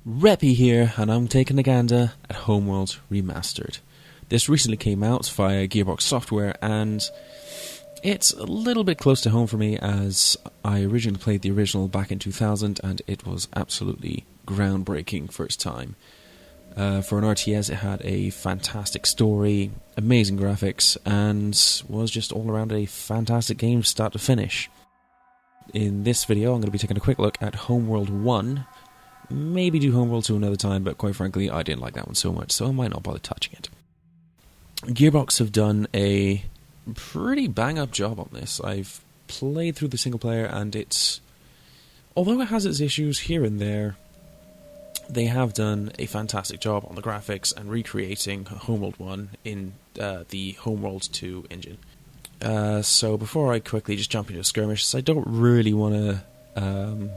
Reppy here, and I'm taking a gander at Homeworld Remastered. This recently came out via Gearbox Software, and it's a little bit close to home for me as I originally played the original back in 2000, and it was absolutely groundbreaking first time. For an RTS, it had a fantastic story, amazing graphics, and was just all around a fantastic game start to finish. In this video, I'm going to be taking a quick look at Homeworld 1. Maybe do Homeworld 2 another time, but quite frankly, I didn't like that one so much, so I might not bother touching it. Gearbox have done a pretty bang-up job on this. I've played through the single player, and although it has its issues here and there, they have done a fantastic job on the graphics and recreating Homeworld 1 in the Homeworld 2 engine. So before I quickly just jump into skirmishes, I don't really want to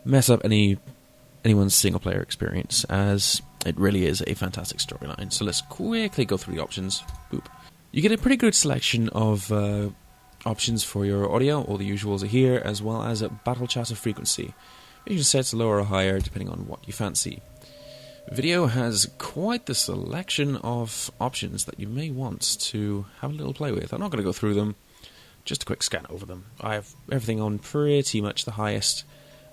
mess up anyone's single-player experience, as it really is a fantastic storyline. So let's quickly go through the options. Boop. You get a pretty good selection of options for your audio. All the usuals are here, as well as a battle chatter frequency. You can set it to lower or higher depending on what you fancy. Video has quite the selection of options that you may want to have a little play with. I'm not going to go through them, just a quick scan over them. I have everything on pretty much the highest,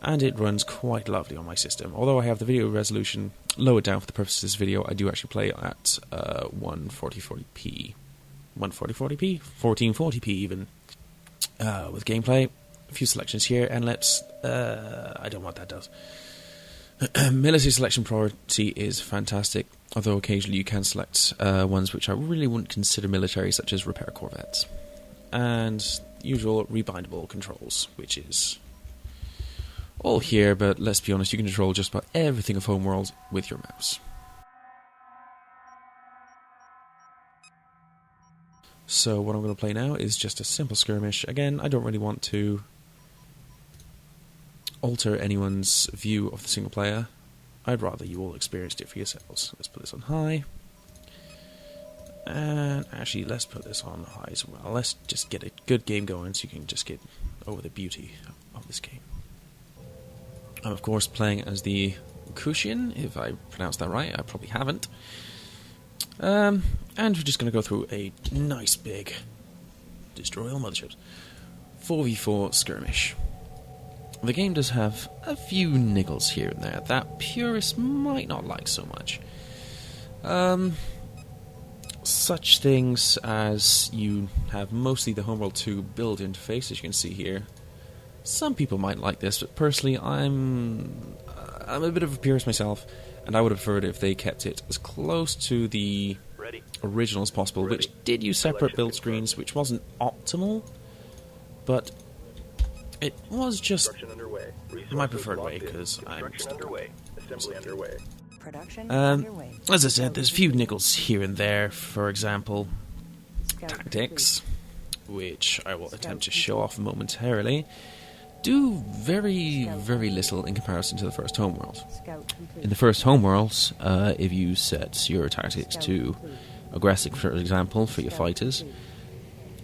and it runs quite lovely on my system. Although I have the video resolution lowered down for the purposes of this video, I do actually play at 140p. 1440p even, with gameplay. A few selections here, and let's... I don't know what that does. Military selection priority is fantastic, although occasionally you can select ones which I really wouldn't consider military, such as repair corvettes. And usual rebindable controls, which is all here, but let's be honest, you can control just about everything of Homeworld with your mouse. So what I'm going to play now is just a simple skirmish. Again, I don't really want to alter anyone's view of the single player. I'd rather you all experienced it for yourselves. Let's put this on high. And actually, let's put this on high as well. Let's just get a good game going so you can just get over the beauty of this game. I'm of course playing as the Kushian, if I pronounced that right. I probably haven't. And we're just going to go through a nice big destroy all motherships 4v4 skirmish. The game does have a few niggles here and there that purists might not like so much. Such things as you have mostly the Homeworld 2 build interface, as you can see here. Some people might like this, but personally I'm a bit of a purist myself, and I would have preferred if they kept it as close to the original as possible, which did use separate build screens, which wasn't optimal, but it was just my preferred way, because I'm as I said, there's a few niggles here and there. For example, tactics, which I will attempt to show off momentarily, do very, very little in comparison to the first Homeworld. In the first Homeworld, if you set your tactics to aggressive, for example, for your fighters,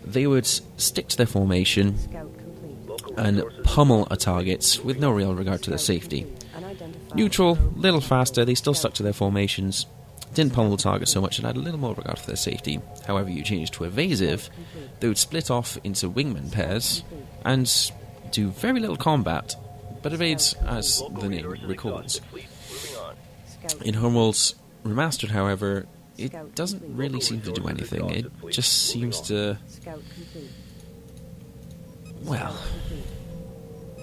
they would stick to their formation and pummel a target with no real regard to their safety. Neutral, little faster, they still stuck to their formations, didn't pummel the target so much and had a little more regard for their safety. However, you change to evasive, they would split off into wingman pairs and do very little combat, but evades as the name recalls. In Homeworld's Remastered, however, it doesn't really seem to do anything. It just seems to... well,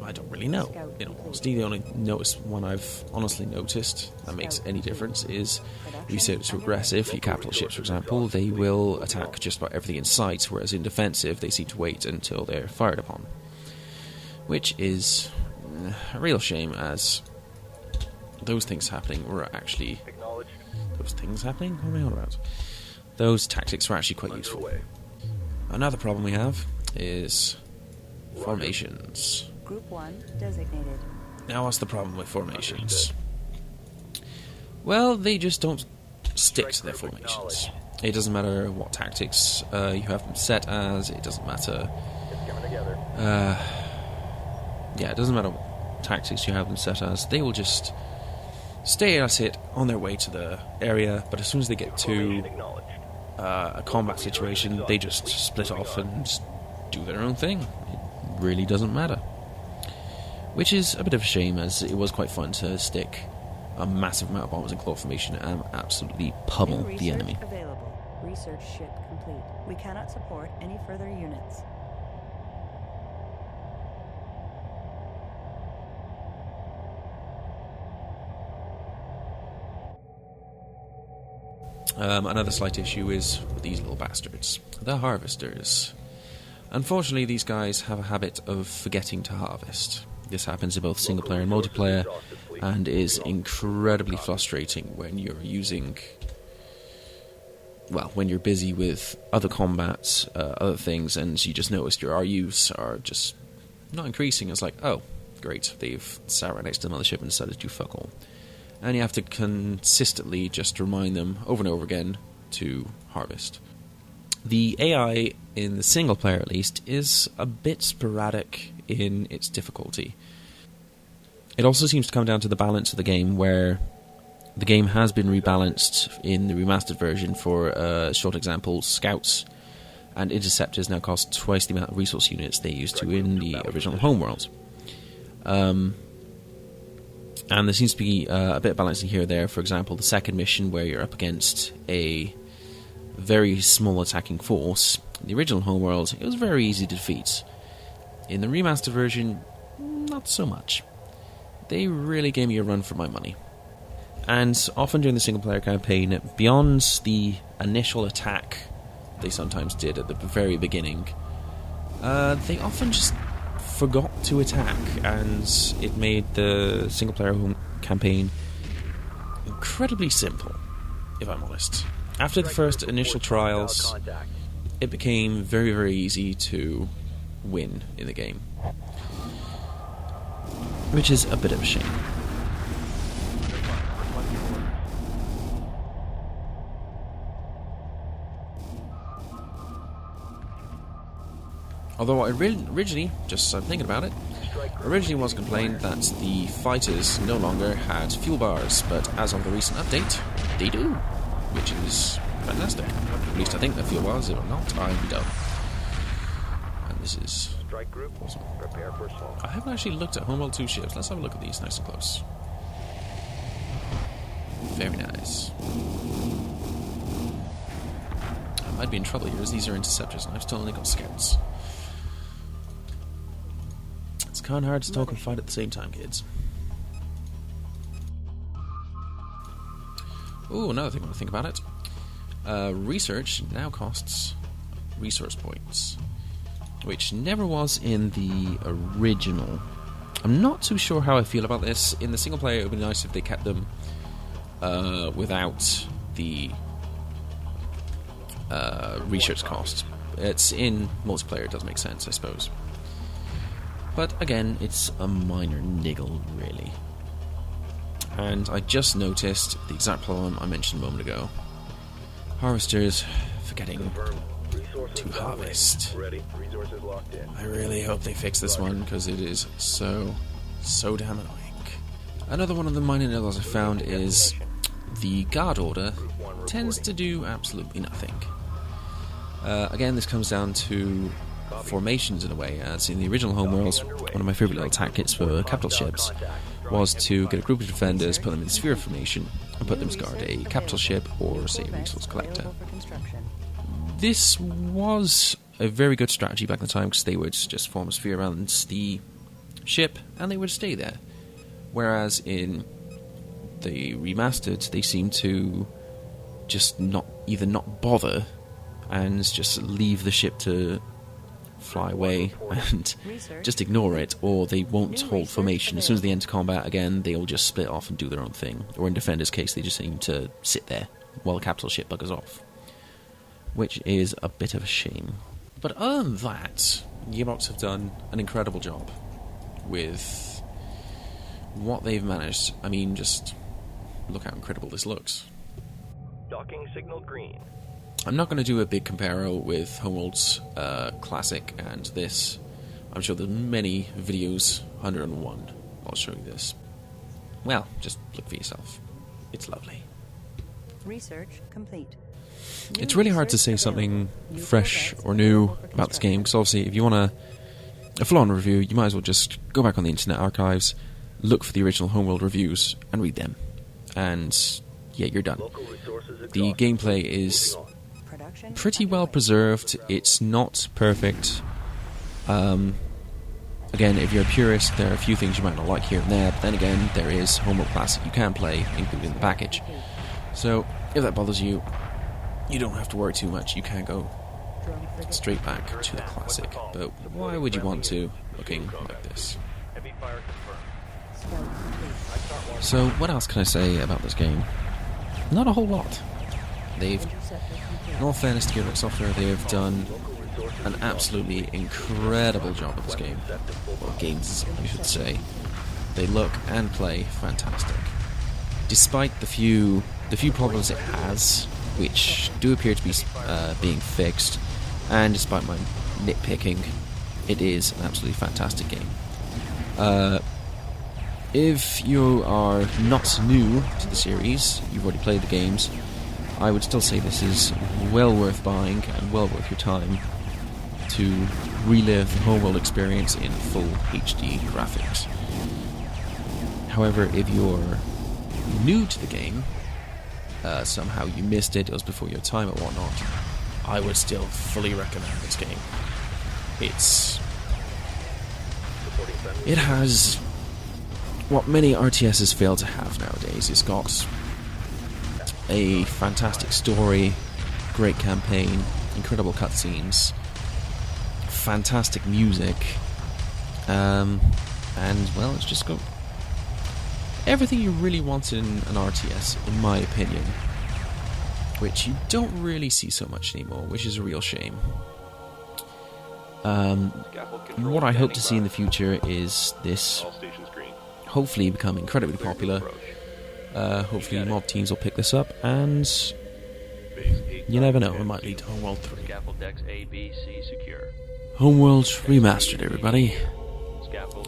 I don't really know. In all honesty, the only one I've honestly noticed that makes any difference is if you set it to aggressive, your capital ships, for example, they will attack just about everything in sight, whereas in defensive, they seem to wait until they're fired upon. Which is a real shame, as those things happening were actually... Those things happening? What am I on about? Those tactics were actually quite useful. Another problem we have is formations. Group 1 designated. Now what's the problem with formations? Well, they just don't stick to their formations. It doesn't matter what tactics you have them set as, it doesn't matter... it doesn't matter tactics you have them set as, they will just stay at it on their way to the area, but as soon as they get to a combat situation, they just split off and do their own thing. It really doesn't matter. Which is a bit of a shame, as it was quite fun to stick a massive amount of bombs in claw formation and absolutely pummel the enemy. Available. Research ship complete. We cannot support any further units. Another slight issue is with these little bastards, the harvesters. Unfortunately, these guys have a habit of forgetting to harvest. This happens in both single player and multiplayer, and is incredibly frustrating when you're when you're busy with other combats, other things, and you just notice your RUs are just not increasing. It's like, oh, great, they've sat right next to the mothership and decided to do fuck all. And you have to consistently just remind them over and over again to harvest. The AI, in the single player at least, is a bit sporadic in its difficulty. It also seems to come down to the balance of the game, where the game has been rebalanced in the remastered version. For short example, scouts and interceptors now cost twice the amount of resource units they used to in the original Homeworld. And there seems to be a bit of balancing here or there. For example, the second mission, where you're up against a very small attacking force. In the original Homeworld, it was very easy to defeat. In the remastered version, not so much. They really gave me a run for my money. And often during the single-player campaign, beyond the initial attack they sometimes did at the very beginning, they often just forgot to attack, and it made the single-player campaign incredibly simple, if I'm honest. After the first initial trials, it became very, very easy to win in the game, which is a bit of a shame. Although I originally, just I'm thinking about it, originally was complained that the fighters no longer had fuel bars, but as of the recent update, they do, which is fantastic. At least I think they're fuel bars. If not, I'm done. And this is awesome. I haven't actually looked at Homeworld 2 ships. Let's have a look at these nice and close. Very nice. I might be in trouble here, as these are interceptors, and I've still only got scouts. It's kind of hard to talk and fight at the same time, kids. Ooh, another thing I want to think about it. Research now costs resource points, which never was in the original. I'm not too sure how I feel about this. In the single player, it would be nice if they kept them without the research cost. It's in multiplayer, it does make sense, I suppose. But again, it's a minor niggle, really. And I just noticed the exact problem I mentioned a moment ago. Harvesters forgetting to harvest. I really hope they fix this one, because it is so damn annoying. Another one of the minor niggles I found is the guard order tends to do absolutely nothing. Again, this comes down to formations in a way, as in the original Homeworlds, one of my favourite little tactics for capital ships was to get a group of defenders, put them in sphere formation, and put them to guard a capital ship or, say, a resource collector. This was a very good strategy back in the time, because they would just form a sphere around the ship, and they would stay there. Whereas in the remastered, they seem to just not bother and just leave the ship to fly away and just ignore it, or they won't hold formation. As soon as they enter combat again, they'll just split off and do their own thing. Or in Defender's case, they just seem to sit there while the capital ship buggers off, which is a bit of a shame. But other than that, Gearbox have done an incredible job with what they've managed. I mean, just look how incredible this looks. Docking signal green. I'm not going to do a big comparo with Homeworld's Classic and this. I'm sure there's many videos, 101, while showing this. Well, just look for yourself. It's lovely. Research complete. It's really hard to say something fresh or new about this game, because obviously if you want a full-on review, you might as well just go back on the Internet Archives, look for the original Homeworld reviews, and read them. And yeah, you're done. The gameplay is pretty well preserved. It's not perfect. Again, if you're a purist, there are a few things you might not like here and there, but then again, there is Homeworld Classic you can play, included in the package. So, if that bothers you, you don't have to worry too much. You can go straight back to the Classic. But why would you want to, looking like this? So, what else can I say about this game? Not a whole lot. In all fairness to Gearbox Software, they have done an absolutely incredible job of this game. Well, games, I should say. They look and play fantastic. Despite the few problems it has, which do appear to be being fixed, and despite my nitpicking, it is an absolutely fantastic game. If you are not new to the series, you've already played the games, I would still say this is well worth buying and well worth your time to relive the Homeworld experience in full HD graphics. However, if you're new to the game, somehow you missed it, it was before your time or whatnot, I would still fully recommend this game. It has what many RTSs fail to have nowadays. It's got a fantastic story, great campaign, incredible cutscenes, fantastic music, and, well, it's just got everything you really want in an RTS, in my opinion, which you don't really see so much anymore, which is a real shame. What I hope to see in the future is this hopefully become incredibly popular. Hopefully mob teams will pick this up, and you never know, it might lead to Homeworld 3. Homeworld Remastered, everybody.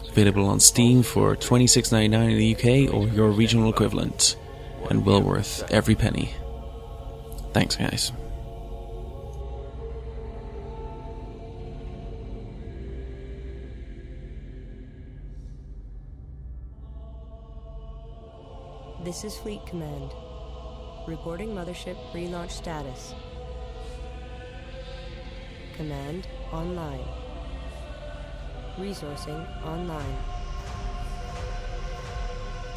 Available on Steam for $26.99 in the UK or your regional equivalent, and well worth every penny. Thanks, guys. This is Fleet Command. Reporting Mothership relaunch status. Command online. Resourcing online.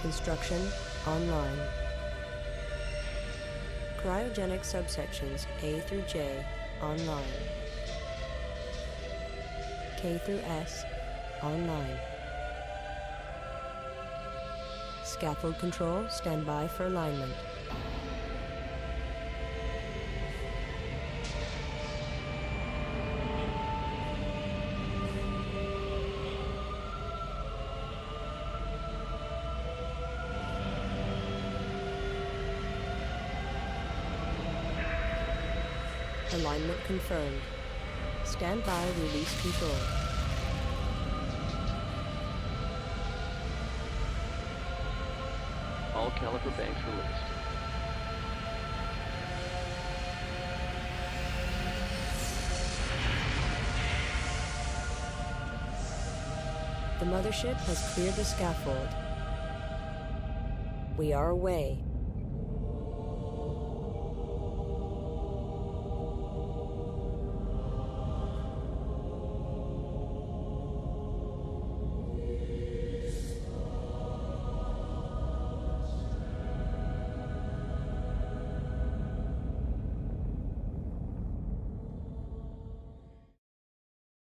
Construction online. Cryogenic subsections A through J online. K through S online. Scaffold control, stand by for alignment. Alignment confirmed. Stand by, release control. All caliper banks released. The mothership has cleared the scaffold. We are away.